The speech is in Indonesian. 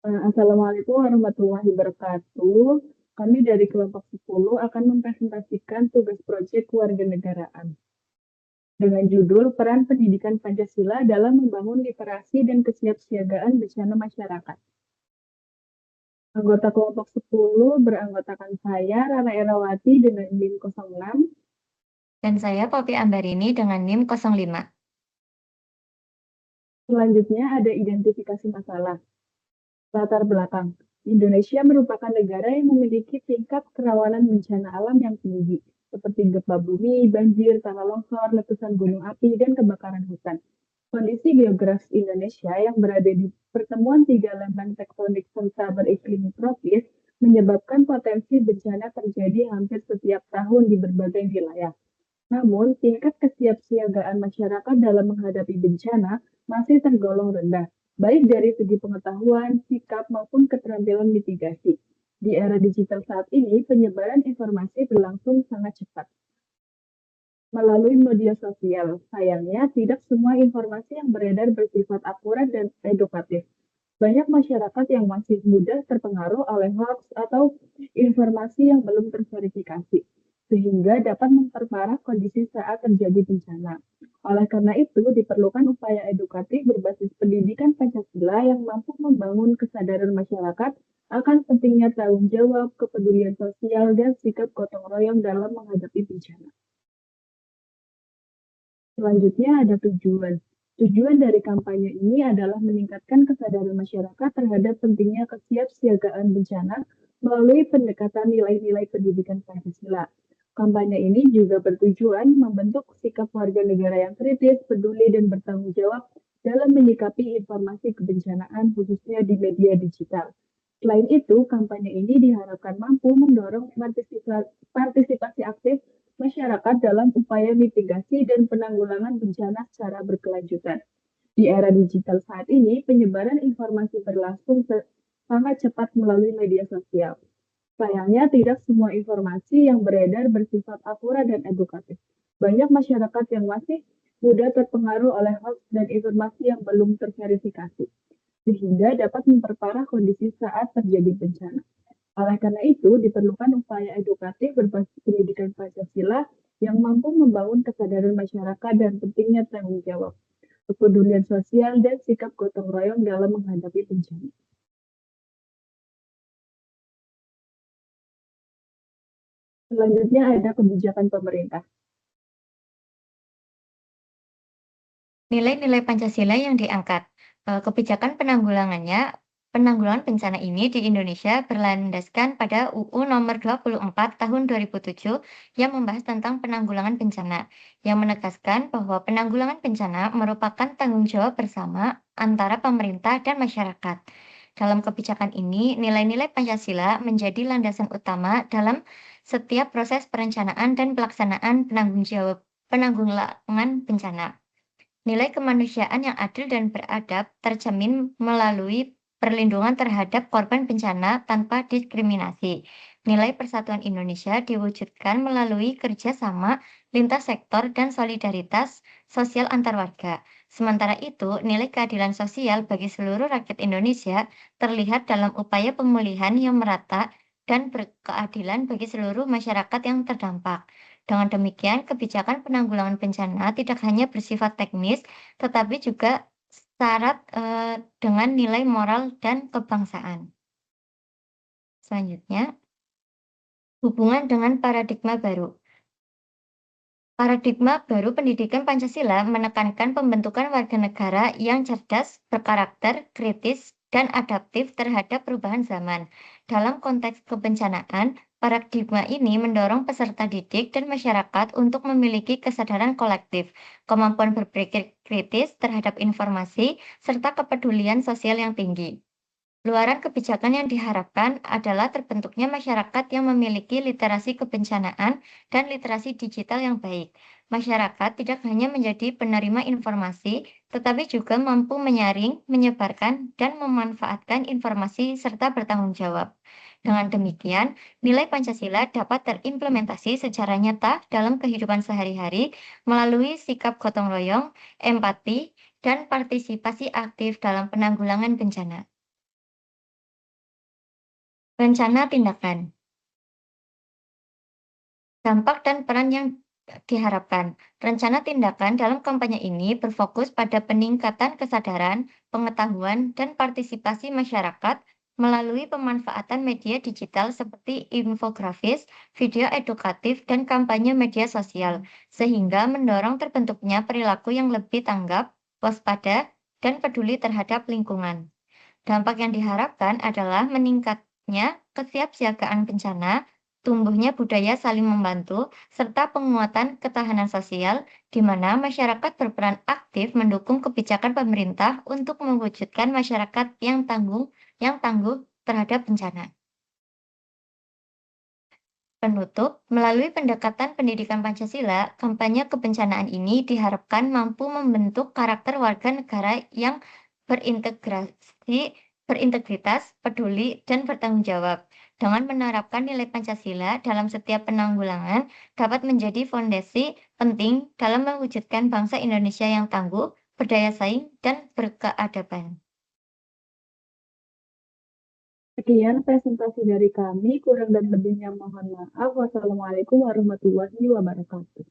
Assalamualaikum warahmatullahi wabarakatuh. Kami dari kelompok 10 akan mempresentasikan tugas proyek kewarganegaraan dengan judul Peran Pendidikan Pancasila dalam Membangun Literasi dan Kesiapsiagaan Bencana Masyarakat. Anggota kelompok 10 beranggotakan saya, Rana Erawati dengan NIM 06. Dan saya Poppy Ambarini dengan NIM 05. Selanjutnya ada identifikasi masalah. Latar belakang. Indonesia merupakan negara yang memiliki tingkat kerawanan bencana alam yang tinggi, seperti gempa bumi, banjir, tanah longsor, letusan gunung api, dan kebakaran hutan. Kondisi geografis Indonesia yang berada di pertemuan tiga lempeng tektonik serta beriklim tropis menyebabkan potensi bencana terjadi hampir setiap tahun di berbagai wilayah. Namun, tingkat kesiapsiagaan masyarakat dalam menghadapi bencana masih tergolong rendah, baik dari segi pengetahuan, sikap, maupun keterampilan mitigasi. Di era digital saat ini, penyebaran informasi berlangsung sangat cepat melalui media sosial. Sayangnya, tidak semua informasi yang beredar bersifat akurat dan edukatif. Banyak masyarakat yang masih mudah terpengaruh oleh hoax atau informasi yang belum terverifikasi, sehingga dapat memperparah kondisi saat terjadi bencana. Oleh karena itu, diperlukan upaya edukatif berbasis pendidikan Pancasila yang mampu membangun kesadaran masyarakat akan pentingnya tanggung jawab, kepedulian sosial, dan sikap gotong royong dalam menghadapi bencana. Selanjutnya ada tujuan. Tujuan dari kampanye ini adalah meningkatkan kesadaran masyarakat terhadap pentingnya kesiapsiagaan bencana melalui pendekatan nilai-nilai pendidikan Pancasila. Kampanye ini juga bertujuan membentuk sikap warga negara yang kritis, peduli, dan bertanggung jawab dalam menyikapi informasi kebencanaan khususnya di media digital. Selain itu, kampanye ini diharapkan mampu mendorong partisipasi aktif masyarakat dalam upaya mitigasi dan penanggulangan bencana secara berkelanjutan. Di era digital saat ini, penyebaran informasi berlangsung sangat cepat melalui media sosial. Sayangnya, tidak semua informasi yang beredar bersifat akurat dan edukatif. Banyak masyarakat yang masih mudah terpengaruh oleh hoax dan informasi yang belum terverifikasi, sehingga dapat memperparah kondisi saat terjadi bencana. Oleh karena itu, diperlukan upaya edukatif berbasis pendidikan Pancasila yang mampu membangun kesadaran masyarakat dan pentingnya tanggung jawab, kepedulian sosial, dan sikap gotong royong dalam menghadapi bencana. Selanjutnya ada kebijakan pemerintah. Nilai-nilai Pancasila yang diangkat. Kebijakan penanggulangan bencana ini di Indonesia berlandaskan pada UU Nomor 24 Tahun 2007 yang membahas tentang penanggulangan bencana, yang menegaskan bahwa penanggulangan bencana merupakan tanggung jawab bersama antara pemerintah dan masyarakat. Dalam kebijakan ini, nilai-nilai Pancasila menjadi landasan utama dalam setiap proses perencanaan dan pelaksanaan penanggulangan bencana. Nilai kemanusiaan yang adil dan beradab tercermin melalui perlindungan terhadap korban bencana tanpa diskriminasi. Nilai persatuan Indonesia diwujudkan melalui kerjasama lintas sektor dan solidaritas sosial antar warga. Sementara itu, nilai keadilan sosial bagi seluruh rakyat Indonesia terlihat dalam upaya pemulihan yang merata dan berkeadilan bagi seluruh masyarakat yang terdampak. Dengan demikian, kebijakan penanggulangan bencana tidak hanya bersifat teknis, tetapi juga syarat dengan nilai moral dan kebangsaan. Selanjutnya, hubungan dengan paradigma baru. Paradigma baru pendidikan Pancasila menekankan pembentukan warga negara yang cerdas, berkarakter, kritis, dan adaptif terhadap perubahan zaman. Dalam konteks kebencanaan, paradigma ini mendorong peserta didik dan masyarakat untuk memiliki kesadaran kolektif, kemampuan berpikir kritis terhadap informasi, serta kepedulian sosial yang tinggi. Luaran kebijakan yang diharapkan adalah terbentuknya masyarakat yang memiliki literasi kebencanaan dan literasi digital yang baik. Masyarakat tidak hanya menjadi penerima informasi, tetapi juga mampu menyaring, menyebarkan, dan memanfaatkan informasi serta bertanggung jawab. Dengan demikian, nilai Pancasila dapat terimplementasi secara nyata dalam kehidupan sehari-hari melalui sikap gotong royong, empati, dan partisipasi aktif dalam penanggulangan bencana. Rencana tindakan. Dampak dan peran yang diharapkan. Rencana tindakan dalam kampanye ini berfokus pada peningkatan kesadaran, pengetahuan, dan partisipasi masyarakat melalui pemanfaatan media digital seperti infografis, video edukatif, dan kampanye media sosial, sehingga mendorong terbentuknya perilaku yang lebih tanggap, waspada, dan peduli terhadap lingkungan. Dampak yang diharapkan adalah meningkatnya kesiapsiagaan bencana, tumbuhnya budaya saling membantu, serta penguatan ketahanan sosial, di mana masyarakat berperan aktif mendukung kebijakan pemerintah untuk mewujudkan masyarakat yang tangguh terhadap bencana. Penutup, melalui pendekatan pendidikan Pancasila, kampanye kebencanaan ini diharapkan mampu membentuk karakter warga negara yang berintegrasi, berintegritas, peduli, dan bertanggung jawab. Dengan menerapkan nilai Pancasila dalam setiap penanggulangan, dapat menjadi fondasi penting dalam mewujudkan bangsa Indonesia yang tangguh, berdaya saing, dan berkeadaban. Sekian presentasi dari kami, kurang dan lebihnya mohon maaf. Wassalamualaikum warahmatullahi wabarakatuh.